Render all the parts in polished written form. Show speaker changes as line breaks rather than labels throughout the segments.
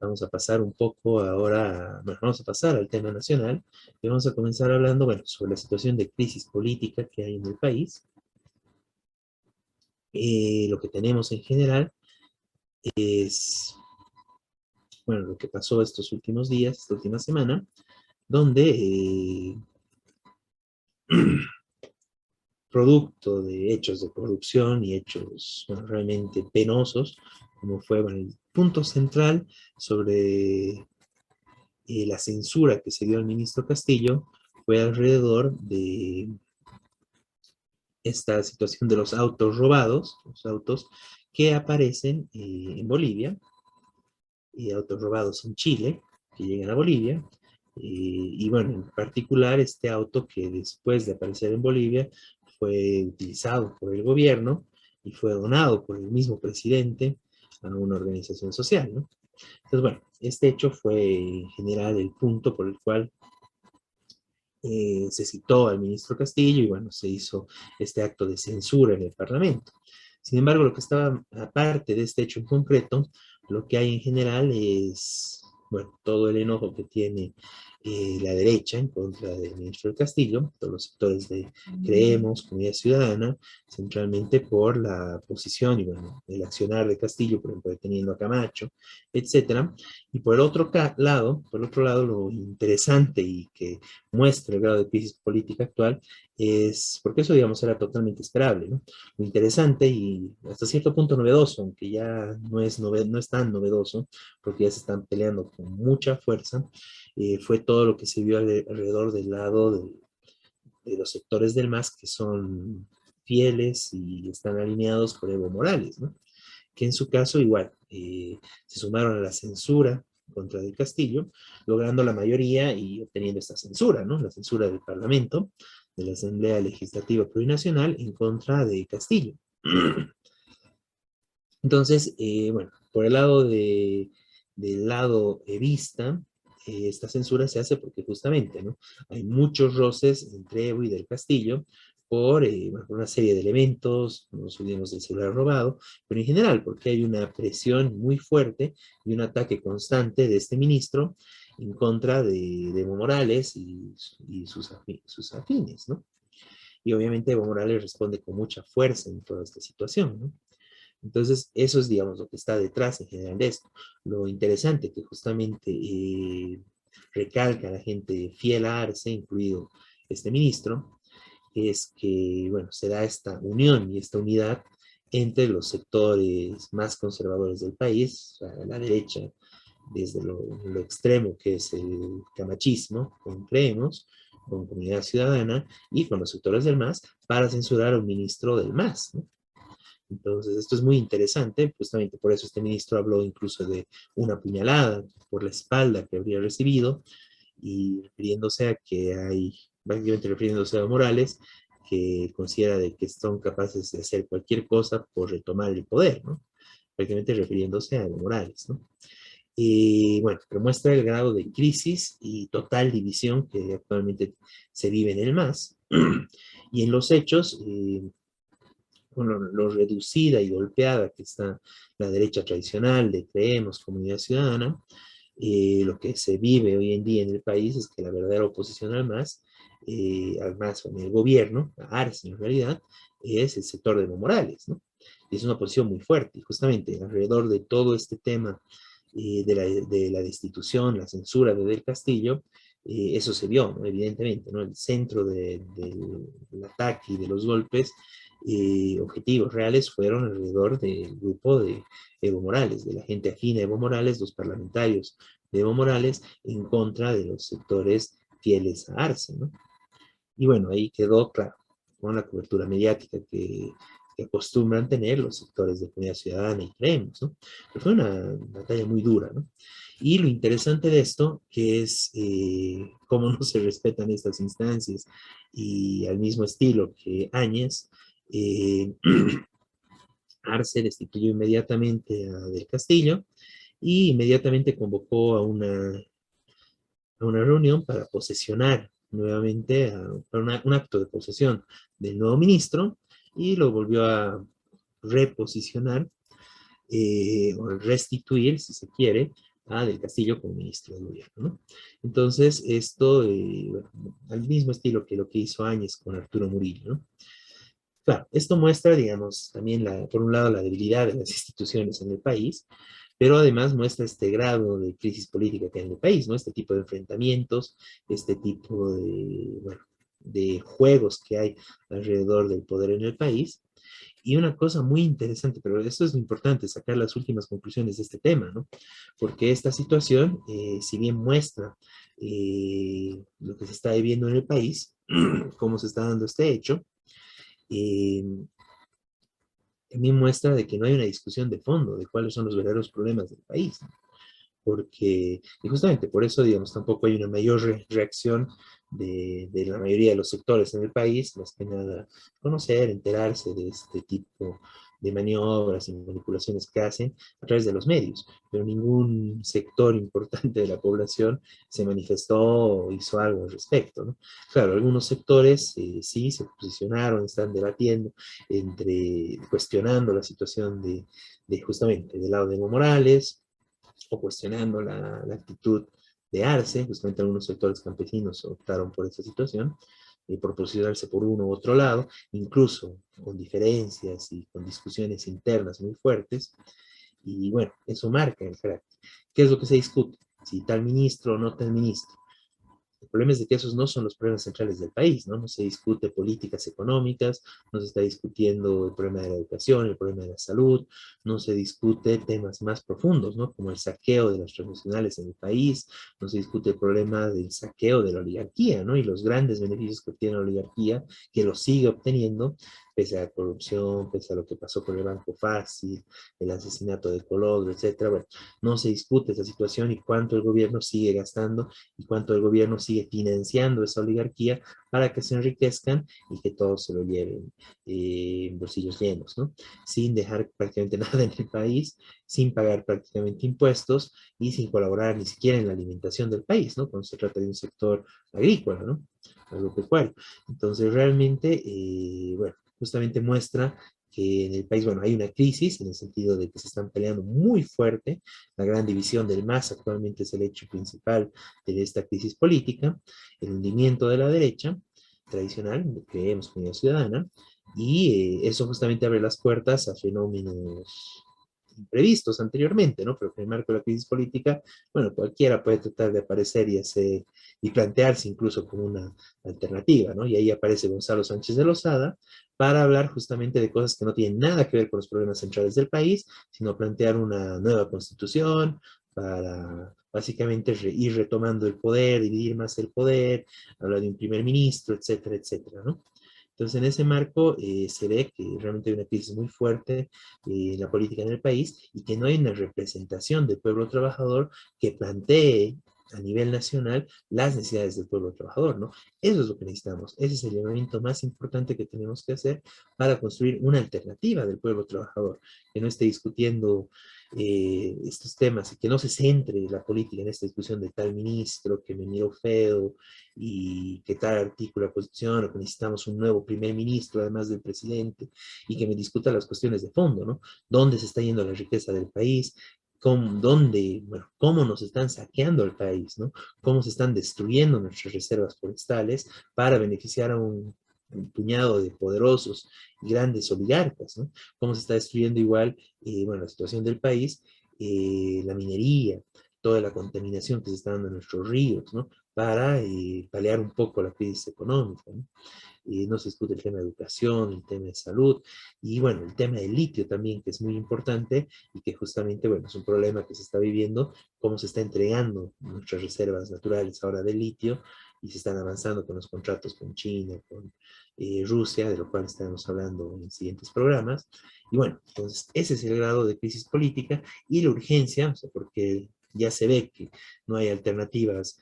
Vamos a pasar un poco ahora, bueno, vamos a pasar al tema nacional y vamos a comenzar hablando, bueno, sobre la situación de crisis política que hay en el país. Lo que tenemos en general es, bueno, lo que pasó estos últimos días, esta última semana, donde producto de hechos de corrupción y hechos, bueno, realmente penosos, como fue, bueno, el punto central sobre la censura que se dio al ministro Castillo, fue alrededor de esta situación de los autos robados, los autos que aparecen en Bolivia, y autos robados en Chile, que llegan a Bolivia. Y bueno, en particular este auto que después de aparecer en Bolivia fue utilizado por el gobierno y fue donado por el mismo presidente a una organización social, ¿no? Entonces, bueno, este hecho fue en general el punto por el cual se citó al ministro Castillo y bueno, se hizo este acto de censura en el Parlamento. Sin embargo, lo que estaba aparte de este hecho en concreto, lo que hay en general es, bueno, todo el enojo que tiene la derecha en contra del ministro del Castillo, todos los sectores de Creemos, Comunidad Ciudadana, centralmente por la posición y bueno, el accionar de Castillo, por ejemplo, deteniendo a Camacho, etcétera. Y por el otro lado, lo interesante y que muestra el grado de crisis política actual es, porque eso, digamos, era totalmente esperable, ¿no? Lo interesante y hasta cierto punto novedoso, aunque ya no es tan novedoso, porque ya se están peleando con mucha fuerza, fue todo lo que se vio alrededor del lado de los sectores del MAS que son fieles y están alineados por Evo Morales, ¿no? Que en su caso igual se sumaron a la censura contra del Castillo, logrando la mayoría y obteniendo esta censura, ¿no? La censura del Parlamento, de la Asamblea Legislativa Plurinacional en contra de Castillo. Entonces, bueno, por el lado del lado evista, esta censura se hace porque justamente, ¿no? Hay muchos roces entre Evo y del Castillo por, bueno, por una serie de elementos, no nos olvidemos del celular robado, pero en general porque hay una presión muy fuerte y un ataque constante de este ministro en contra de Evo Morales y sus afines, ¿no? Y obviamente Evo Morales responde con mucha fuerza en toda esta situación, ¿no? Entonces, eso es, digamos, lo que está detrás en general de esto. Lo interesante que justamente recalca la gente fiel a Arce, incluido este ministro, es que, bueno, se da esta unión y esta unidad entre los sectores más conservadores del país, o sea, la derecha, desde lo extremo que es el camachismo, con Creemos, con Comunidad Ciudadana, y con los sectores del MAS, para censurar a un ministro del MAS, ¿no? Entonces, esto es muy interesante, justamente por eso este ministro habló incluso de una puñalada por la espalda que habría recibido y refiriéndose a que hay, básicamente refiriéndose a Morales, que considera de que son capaces de hacer cualquier cosa por retomar el poder, ¿no? Prácticamente refiriéndose a Evo Morales, ¿no? Y bueno, pero muestra el grado de crisis y total división que actualmente se vive en el MAS. Y en los hechos, bueno, lo reducida y golpeada que está la derecha tradicional de Creemos, Comunidad Ciudadana, lo que se vive hoy en día en el país es que la verdadera oposición al MAS en el gobierno, a Arce en realidad, es el sector de Evo Morales, ¿no? Y es una posición muy fuerte, y justamente alrededor de todo este tema de la destitución, la censura de Del Castillo, eso se vio, ¿no? Evidentemente, ¿no? El centro del ataque y de los golpes objetivos reales fueron alrededor del grupo de Evo Morales, de la gente afín a Evo Morales, los parlamentarios de Evo Morales, en contra de los sectores fieles a Arce, ¿no? Y bueno, ahí quedó claro, con la cobertura mediática que acostumbran tener los sectores de Comunidad Ciudadana y Creemos, ¿no? Pero fue una batalla muy dura, ¿no? Y lo interesante de esto, que es cómo no se respetan estas instancias y al mismo estilo que Áñez, eh, Arce destituyó inmediatamente a Del Castillo y inmediatamente convocó a una reunión para posesionar nuevamente, un acto de posesión del nuevo ministro y lo volvió a reposicionar o restituir, si se quiere, Del Castillo como ministro del gobierno, ¿no? Entonces, esto, bueno, al mismo estilo que lo que hizo Áñez con Arturo Murillo, ¿no? Claro, esto muestra, digamos, también, por un lado, la debilidad de las instituciones en el país, pero además muestra este grado de crisis política que hay en el país, ¿no? Este tipo de enfrentamientos, este tipo de, bueno, de juegos que hay alrededor del poder en el país. Y una cosa muy interesante, pero esto es lo importante, sacar las últimas conclusiones de este tema, ¿no? Porque esta situación, si bien muestra lo que se está viviendo en el país, cómo se está dando este hecho, eh, también muestra de que no hay una discusión de fondo de cuáles son los verdaderos problemas del país, ¿no? Porque, y justamente por eso, digamos, tampoco hay una mayor reacción de la mayoría de los sectores en el país, más que nada conocer, enterarse de este tipo de maniobras y manipulaciones que hacen a través de los medios, pero ningún sector importante de la población se manifestó o hizo algo al respecto, ¿no? Claro, algunos sectores sí se posicionaron, están debatiendo, cuestionando la situación de justamente del lado de Evo Morales, o cuestionando la actitud de Arce. Justamente algunos sectores campesinos optaron por esta situación, por posicionarse por uno u otro lado, incluso con diferencias y con discusiones internas muy fuertes. Y bueno, eso marca el carácter. ¿Qué es lo que se discute? Si tal ministro o no tal ministro. El problema es de que esos no son los problemas centrales del país, ¿no? No se discute políticas económicas, no se está discutiendo el problema de la educación, el problema de la salud, no se discute temas más profundos, ¿no? Como el saqueo de las transnacionales en el país, no se discute el problema del saqueo de la oligarquía, ¿no? Y los grandes beneficios que obtiene la oligarquía, que lo sigue obteniendo, pese a la corrupción, pese a lo que pasó con el Banco Fácil, el asesinato de Colodro, etcétera. Bueno, no se discute esa situación y cuánto el gobierno sigue gastando y cuánto el gobierno sigue financiando esa oligarquía para que se enriquezcan y que todos se lo lleven en bolsillos llenos, ¿no? Sin dejar prácticamente nada en el país, sin pagar prácticamente impuestos y sin colaborar ni siquiera en la alimentación del país, ¿no? Cuando se trata de un sector agrícola, ¿no? Agropecuario. Entonces, realmente, bueno, justamente muestra que en el país, bueno, hay una crisis en el sentido de que se están peleando muy fuerte. La gran división del MAS actualmente es el hecho principal de esta crisis política, el hundimiento de la derecha tradicional, que hemos Comunidad Ciudadana, y eso justamente abre las puertas a fenómenos imprevistos anteriormente, ¿no? Pero que en el marco de la crisis política, bueno, cualquiera puede tratar de aparecer y hacer, y plantearse incluso como una alternativa, ¿no? Y ahí aparece Gonzalo Sánchez de Lozada para hablar justamente de cosas que no tienen nada que ver con los problemas centrales del país, sino plantear una nueva constitución para básicamente ir retomando el poder, dividir más el poder, hablar de un primer ministro, etcétera, etcétera, ¿no? Entonces, en ese marco se ve que realmente hay una crisis muy fuerte en la política en el país y que no hay una representación del pueblo trabajador que plantee a nivel nacional las necesidades del pueblo trabajador, ¿no? Eso es lo que necesitamos. Ese es el llamamiento más importante que tenemos que hacer para construir una alternativa del pueblo trabajador, que no esté discutiendo estos temas y que no se centre la política en esta discusión de tal ministro que me miró feo y que tal artículo de la Constitución o que necesitamos un nuevo primer ministro además del presidente y que me discuta las cuestiones de fondo, ¿no? ¿Dónde se está yendo la riqueza del país? Dónde, bueno, cómo nos están saqueando el país, ¿no? Cómo se están destruyendo nuestras reservas forestales para beneficiar a un puñado de poderosos y grandes oligarcas, ¿no? Cómo se está destruyendo igual, bueno, la situación del país, la minería, toda la contaminación que se está dando en nuestros ríos, ¿no? Para paliar un poco la crisis económica, ¿no? No se discute el tema de educación, el tema de salud, y bueno, el tema del litio también, que es muy importante y que justamente, bueno, es un problema que se está viviendo, cómo se está entregando nuestras reservas naturales ahora de litio, y se están avanzando con los contratos con China, con Rusia, de lo cual estaremos hablando en siguientes programas. Y bueno, entonces ese es el grado de crisis política y la urgencia, o sea, porque ya se ve que no hay alternativas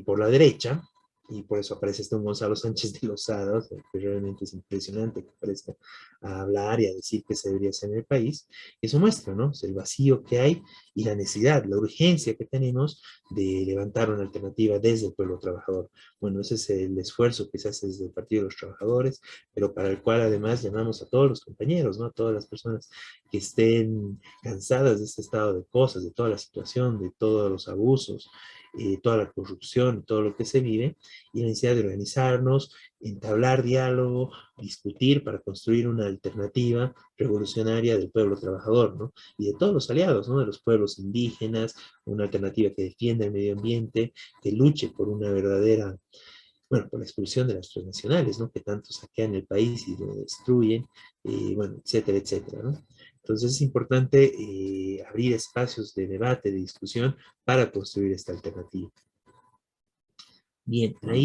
por la derecha, y por eso aparece este un Gonzalo Sánchez de Lozada, o sea, que realmente es impresionante que aparezca a hablar y a decir que se debería hacer en el país. Eso muestra, ¿no? O sea, el vacío que hay y la necesidad, la urgencia que tenemos de levantar una alternativa desde el pueblo trabajador. Bueno, ese es el esfuerzo que se hace desde el Partido de los Trabajadores, pero para el cual además llamamos a todos los compañeros, ¿no? A todas las personas que estén cansadas de este estado de cosas, de toda la situación, de todos los abusos, toda la corrupción, todo lo que se vive, y la necesidad de organizarnos, entablar diálogo, discutir para construir una alternativa revolucionaria del pueblo trabajador, ¿no? Y de todos los aliados, ¿no? De los pueblos indígenas, una alternativa que defienda el medio ambiente, que luche por una verdadera, bueno, por la expulsión de las transnacionales, ¿no? Que tanto saquean el país y lo destruyen, bueno, etcétera, etcétera, ¿no? Entonces es importante abrir espacios de debate, de discusión para construir esta alternativa. Bien, ahí